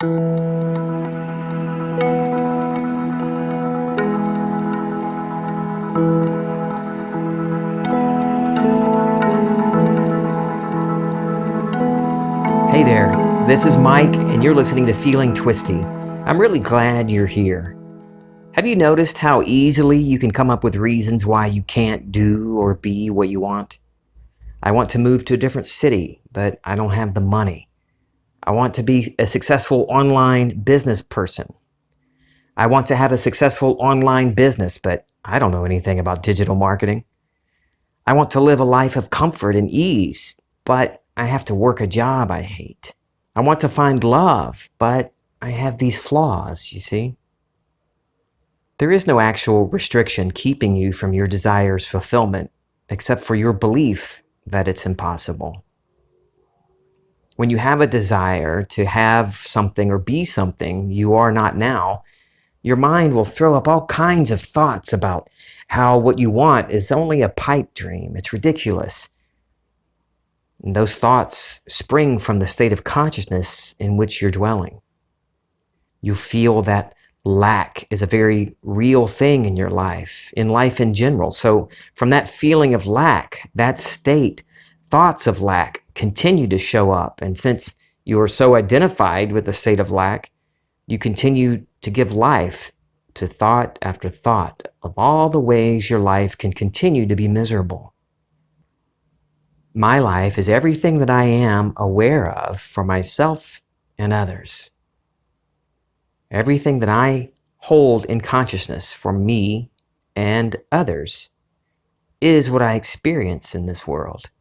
Hey there, this is Mike, and you're listening to Feeling Twisty. I'm really glad you're here. Have you noticed how easily you can come up with reasons why you can't do or be what you want? I want to move to a different city, but I don't have the money. I want to be a successful online business person. I want to have a successful online business, but I don't know anything about digital marketing. I want to live a life of comfort and ease, but I have to work a job I hate. I want to find love, but I have these flaws, you see. There is no actual restriction keeping you from your desire's fulfillment, except for your belief that it's impossible. When you have a desire to have something or be something you are not now, your mind will throw up all kinds of thoughts about how what you want is only a pipe dream. It's ridiculous. And those thoughts spring from the state of consciousness in which you're dwelling. You feel that lack is a very real thing in your life, in life in general. So from that feeling of lack, that state, thoughts of lack continue to show up. And since you are so identified with the state of lack, you continue to give life to thought after thought of all the ways your life can continue to be miserable. My life is everything that I am aware of for myself and others. Everything that I hold in consciousness for me and others is what I experience in this world.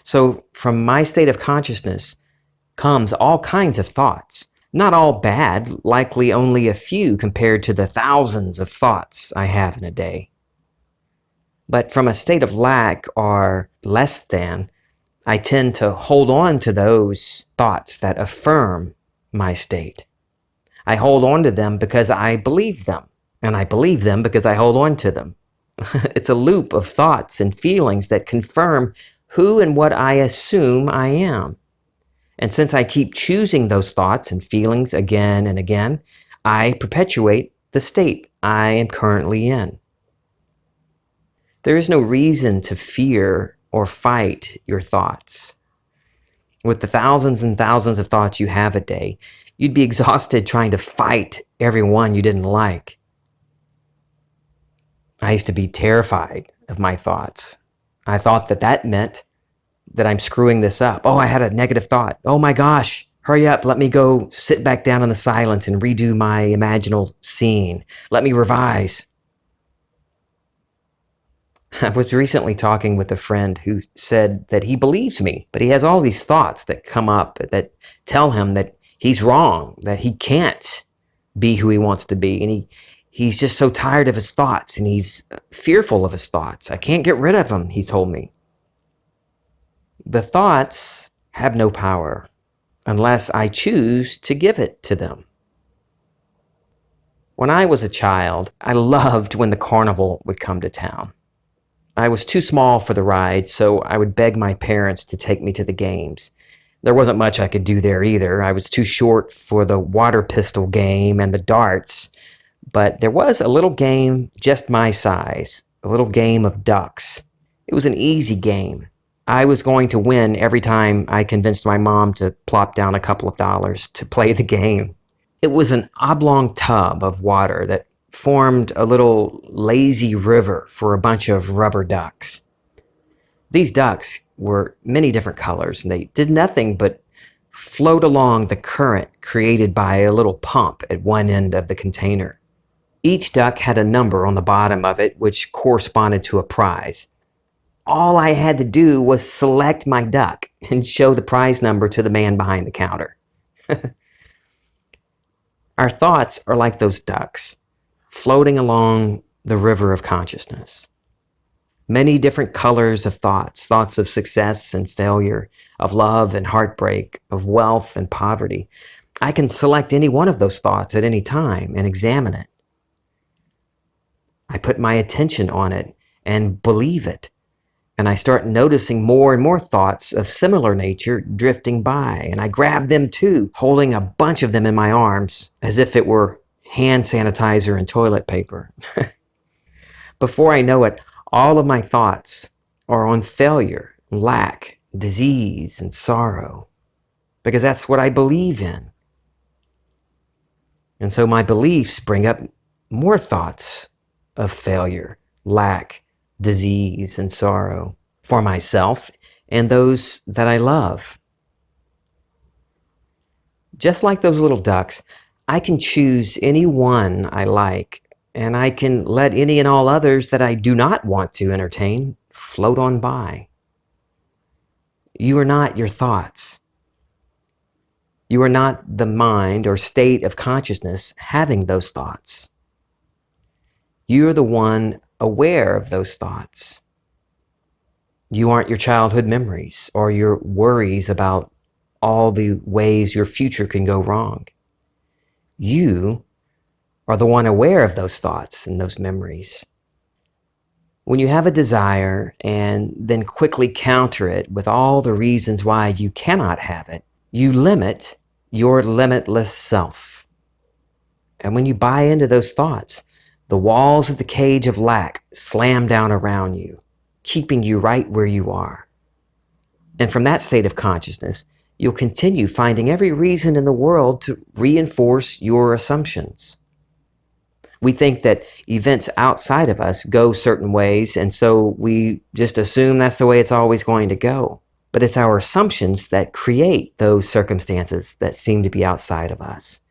So from my state of consciousness comes all kinds of thoughts. Not all bad, likely only a few compared to the thousands of thoughts I have in a day. But from a state of lack or less than, I tend to hold on to those thoughts that affirm my state. I hold on to them because I believe them, and I believe them because I hold on to them. It's a loop of thoughts and feelings that confirm who and what I assume I am. And since I keep choosing those thoughts and feelings again and again, I perpetuate the state I am currently in. There is no reason to fear or fight your thoughts. With the thousands and thousands of thoughts you have a day, you'd be exhausted trying to fight every one you didn't like. I used to be terrified of my thoughts. I thought that meant that I'm screwing this up. Oh, I had a negative thought. Oh my gosh, hurry up. Let me go sit back down in the silence and redo my imaginal scene. Let me revise. I was recently talking with a friend who said that he believes me, but he has all these thoughts that come up that tell him that he's wrong, that he can't be who he wants to be. And he's just so tired of his thoughts, and he's fearful of his thoughts. I can't get rid of them, he told me. The thoughts have no power unless I choose to give it to them. When I was a child, I loved when the carnival would come to town. I was too small for the ride, so I would beg my parents to take me to the games. There wasn't much I could do there either. I was too short for the water pistol game and the darts, but there was a little game just my size, a little game of ducks. It was an easy game. I was going to win every time I convinced my mom to plop down a couple of dollars to play the game. It was an oblong tub of water that formed a little lazy river for a bunch of rubber ducks. These ducks were many different colors, and they did nothing but float along the current created by a little pump at one end of the container. Each duck had a number on the bottom of it, which corresponded to a prize. All I had to do was select my duck and show the prize number to the man behind the counter. Our thoughts are like those ducks, floating along the river of consciousness. Many different colors of thoughts, thoughts of success and failure, of love and heartbreak, of wealth and poverty. I can select any one of those thoughts at any time and examine it. I put my attention on it and believe it. And I start noticing more and more thoughts of similar nature drifting by. And I grab them too, holding a bunch of them in my arms as if it were hand sanitizer and toilet paper. Before I know it, all of my thoughts are on failure, lack, disease, and sorrow, because that's what I believe in. And so my beliefs bring up more thoughts of failure, lack, disease, and sorrow for myself and those that I love. Just like those little ducks, I can choose any one I like, and I can let any and all others that I do not want to entertain float on by. You are not your thoughts. You are not the mind or state of consciousness having those thoughts. You are the one aware of those thoughts. You aren't your childhood memories or your worries about all the ways your future can go wrong. You are the one aware of those thoughts and those memories. When you have a desire and then quickly counter it with all the reasons why you cannot have it, you limit your limitless self. And when you buy into those thoughts, the walls of the cage of lack slam down around you, keeping you right where you are. And from that state of consciousness, you'll continue finding every reason in the world to reinforce your assumptions. We think that events outside of us go certain ways, and so we just assume that's the way it's always going to go. But it's our assumptions that create those circumstances that seem to be outside of us.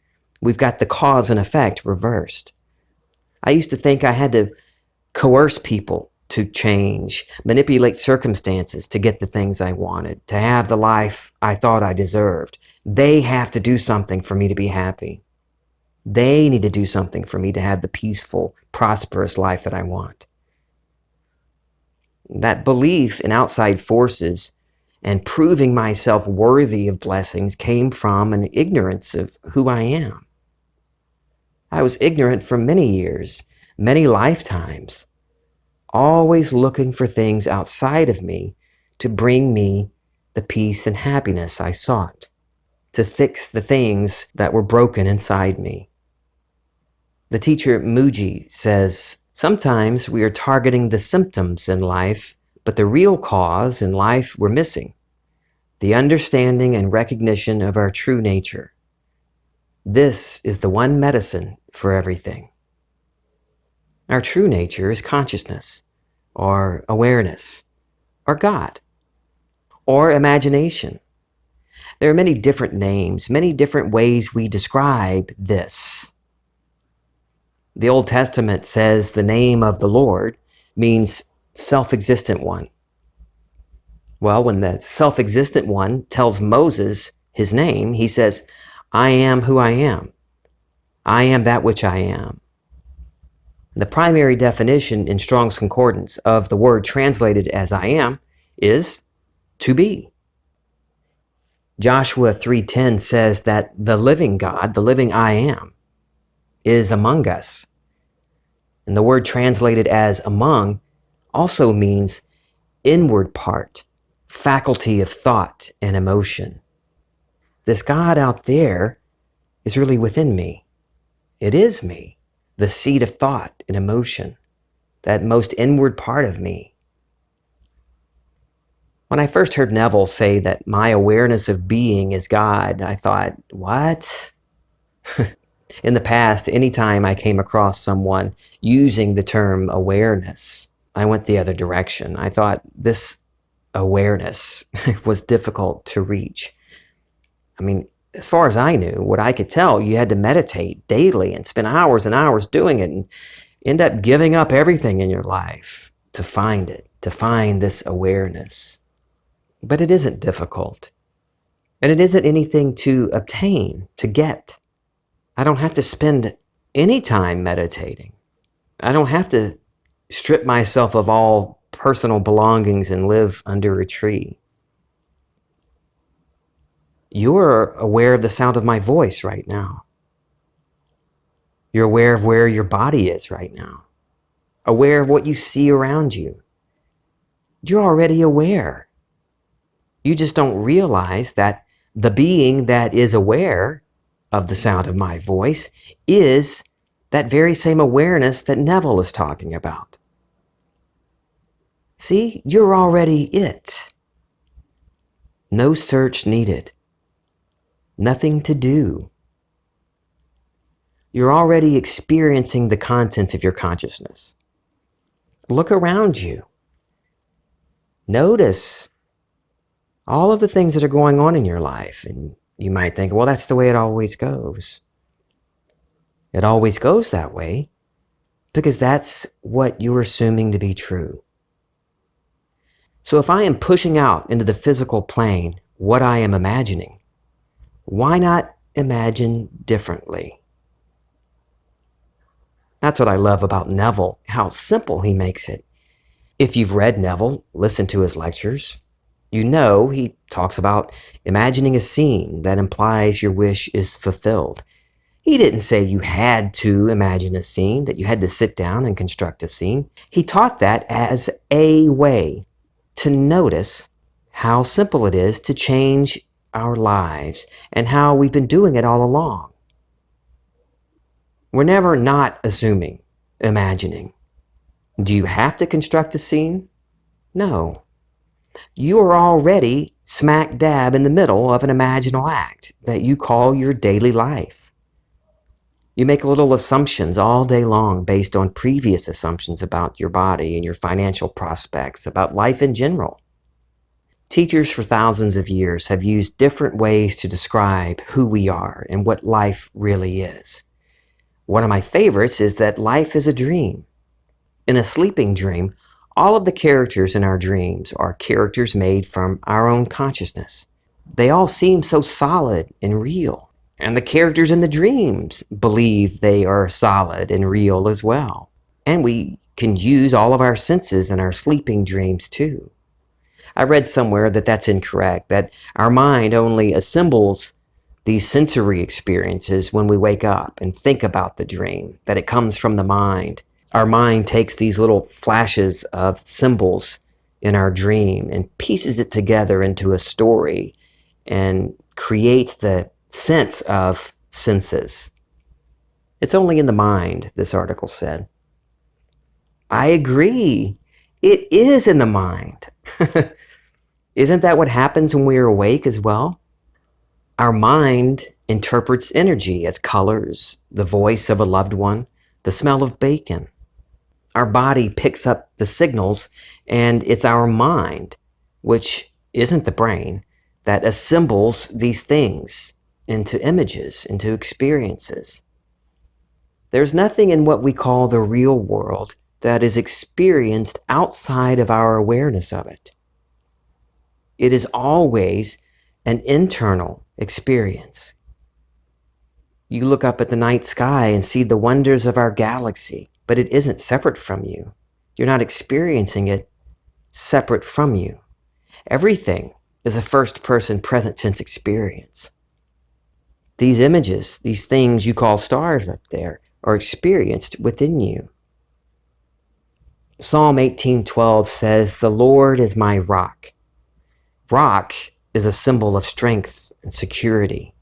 We've got the cause and effect reversed. I used to think I had to coerce people to change, manipulate circumstances to get the things I wanted, to have the life I thought I deserved. They have to do something for me to be happy. They need to do something for me to have the peaceful, prosperous life that I want. That belief in outside forces and proving myself worthy of blessings came from an ignorance of who I am. I was ignorant for many years, many lifetimes, always looking for things outside of me to bring me the peace and happiness I sought, to fix the things that were broken inside me. The teacher Muji says, sometimes we are targeting the symptoms in life, but the real cause in life we're missing, the understanding and recognition of our true nature. This is the one medicine for everything. Our true nature is consciousness, or awareness, or God, or imagination. There are many different names, many different ways we describe this. The Old Testament says the name of the Lord means self-existent one. Well, when the self-existent one tells Moses his name, he says, I am who I am. I am that which I am. The primary definition in Strong's Concordance of the word translated as I am is to be. Joshua 3:10 says that the living God, the living I am, is among us. And the word translated as among also means inward part, faculty of thought and emotion. This God out there is really within me. It is me, the seat of thought and emotion, that most inward part of me. When I first heard Neville say that my awareness of being is God, I thought, what? In the past, anytime I came across someone using the term awareness, I went the other direction. I thought this awareness was difficult to reach. I mean, as far as I knew, what I could tell, you had to meditate daily and spend hours and hours doing it and end up giving up everything in your life to find it, to find this awareness. But it isn't difficult. And it isn't anything to obtain, to get. I don't have to spend any time meditating. I don't have to strip myself of all personal belongings and live under a tree. You're aware of the sound of my voice right now. You're aware of where your body is right now. Aware of what you see around you. You're already aware. You just don't realize that the being that is aware of the sound of my voice is that very same awareness that Neville is talking about. See, you're already it. No search needed. Nothing to do. You're already experiencing the contents of your consciousness. Look around you. Notice all of the things that are going on in your life. And you might think, well, that's the way it always goes. It always goes that way because that's what you're assuming to be true. So if I am pushing out into the physical plane what I am imagining, why not imagine differently? That's what I love about Neville, how simple he makes it. If you've read Neville, listened to his lectures, you know he talks about imagining a scene that implies your wish is fulfilled. He didn't say you had to imagine a scene, that you had to sit down and construct a scene. He taught that as a way to notice how simple it is to change our lives and how we've been doing it all along. We're never not assuming, imagining. Do you have to construct a scene? No. You are already smack dab in the middle of an imaginal act that you call your daily life. You make little assumptions all day long based on previous assumptions about your body and your financial prospects, about life in general. Teachers for thousands of years have used different ways to describe who we are and what life really is. One of my favorites is that life is a dream. In a sleeping dream, all of the characters in our dreams are characters made from our own consciousness. They all seem so solid and real. And the characters in the dreams believe they are solid and real as well. And we can use all of our senses in our sleeping dreams too. I read somewhere that that's incorrect, that our mind only assembles these sensory experiences when we wake up and think about the dream, that it comes from the mind. Our mind takes these little flashes of symbols in our dream and pieces it together into a story and creates the sense of senses. It's only in the mind, this article said. I agree. It is in the mind. Isn't that what happens when we are awake as well? Our mind interprets energy as colors, the voice of a loved one, the smell of bacon. Our body picks up the signals, and it's our mind, which isn't the brain, that assembles these things into images, into experiences. There's nothing in what we call the real world that is experienced outside of our awareness of it. It is always an internal experience. You look up at the night sky and see the wonders of our galaxy, but it isn't separate from you. You're not experiencing it separate from you. Everything is a first-person present tense experience. These images, these things you call stars up there, are experienced within you. Psalm 18:12 says, "The Lord is my rock." Rock is a symbol of strength and security.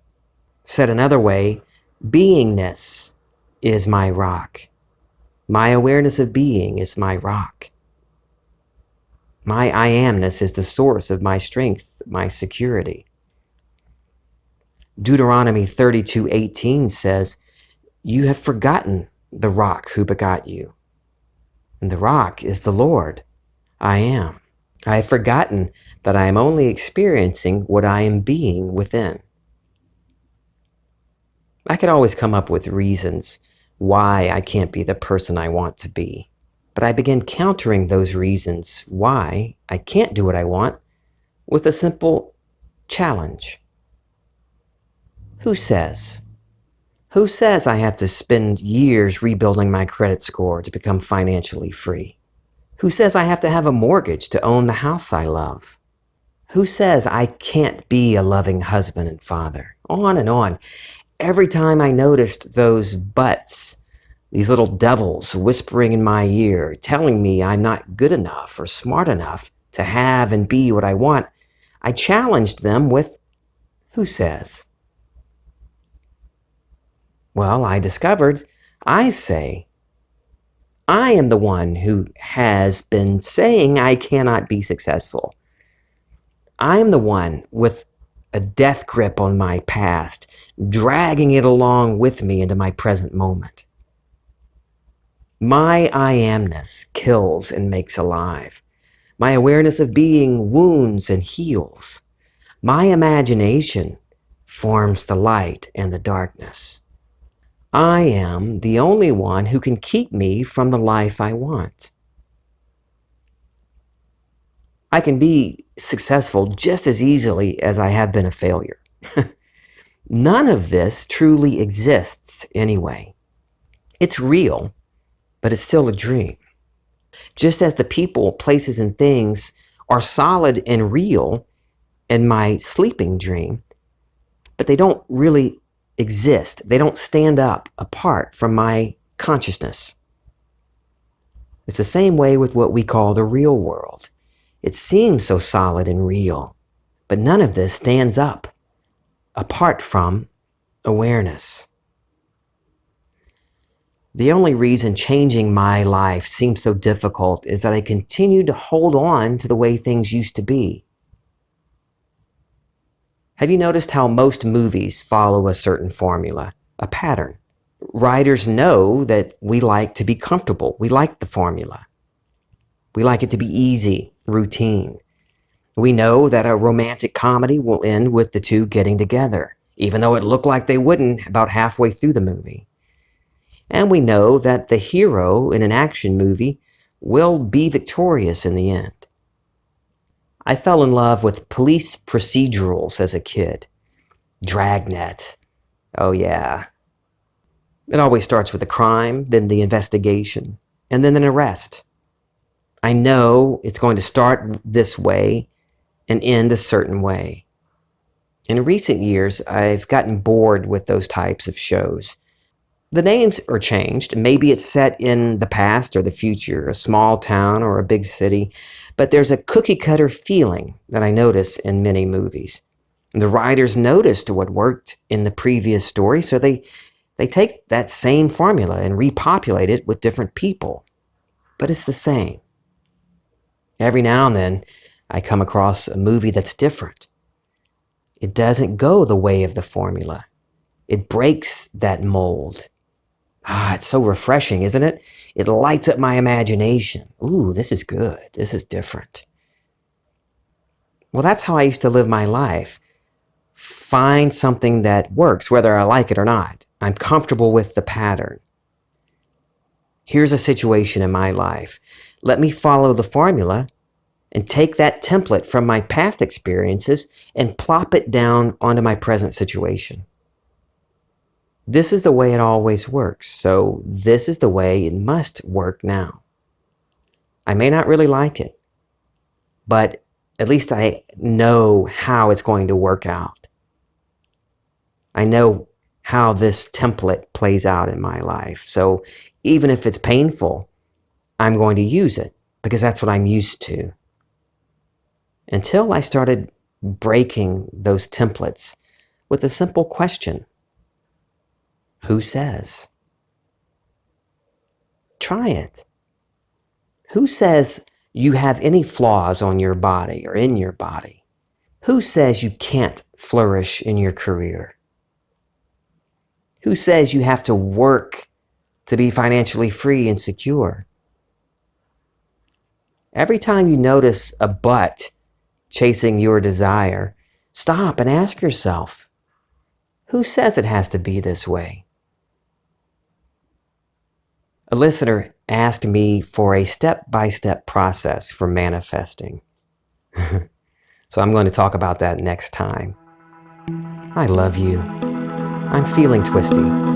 Said another way, beingness is my rock. My awareness of being is my rock. My I amness is the source of my strength, my security. Deuteronomy 32:18 says, "You have forgotten the rock who begot you. And the rock is the Lord, I am. I have forgotten that I am only experiencing what I am being within." I could always come up with reasons why I can't be the person I want to be. But I begin countering those reasons why I can't do what I want with a simple challenge. Who says? Who says I have to spend years rebuilding my credit score to become financially free? Who says I have to have a mortgage to own the house I love? Who says I can't be a loving husband and father? On and on. Every time I noticed those buts, these little devils whispering in my ear, telling me I'm not good enough or smart enough, to have and be what I want, I challenged them with, who says? Well, I discovered I say. I am the one who has been saying I cannot be successful. I am the one with a death grip on my past, dragging it along with me into my present moment. My I amness kills and makes alive. My awareness of being wounds and heals. My imagination forms the light and the darkness. I am the only one who can keep me from the life I want. I can be successful just as easily as I have been a failure. None of this truly exists anyway. It's real, but it's still a dream. Just as the people, places, and things are solid and real in my sleeping dream, but they don't really exist. They don't stand up apart from my consciousness. It's the same way with what we call the real world. It seems so solid and real, but none of this stands up apart from awareness. The only reason changing my life seems so difficult is that I continue to hold on to the way things used to be. Have you noticed how most movies follow a certain formula, a pattern? Writers know that we like to be comfortable. We like the formula. We like it to be easy, routine. We know that a romantic comedy will end with the two getting together, even though it looked like they wouldn't about halfway through the movie. And we know that the hero in an action movie will be victorious in the end. I fell in love with police procedurals as a kid. Dragnet. Oh yeah. It always starts with a crime, then the investigation, and then an arrest. I know it's going to start this way and end a certain way. In recent years, I've gotten bored with those types of shows. The names are changed. Maybe it's set in the past or the future, a small town or a big city, but there's a cookie-cutter feeling that I notice in many movies. The writers noticed what worked in the previous story, so they take that same formula and repopulate it with different people. But it's the same. Every now and then, I come across a movie that's different. It doesn't go the way of the formula. It breaks that mold. It's so refreshing, isn't it? It lights up my imagination. Ooh, this is good. This is different. Well, that's how I used to live my life. Find something that works, whether I like it or not. I'm comfortable with the pattern. Here's a situation in my life. Let me follow the formula and take that template from my past experiences and plop it down onto my present situation. This is the way it always works, so this is the way it must work now. I may not really like it, but at least I know how it's going to work out. I know how this template plays out in my life. So even if it's painful, I'm going to use it because that's what I'm used to. Until I started breaking those templates with a simple question. Who says? Try it. Who says you have any flaws on your body or in your body? Who says you can't flourish in your career? Who says you have to work to be financially free and secure? Every time you notice a but chasing your desire, stop and ask yourself, who says it has to be this way? A listener asked me for a step-by-step process for manifesting. So I'm going to talk about that next time. I love you. I'm feeling twisty.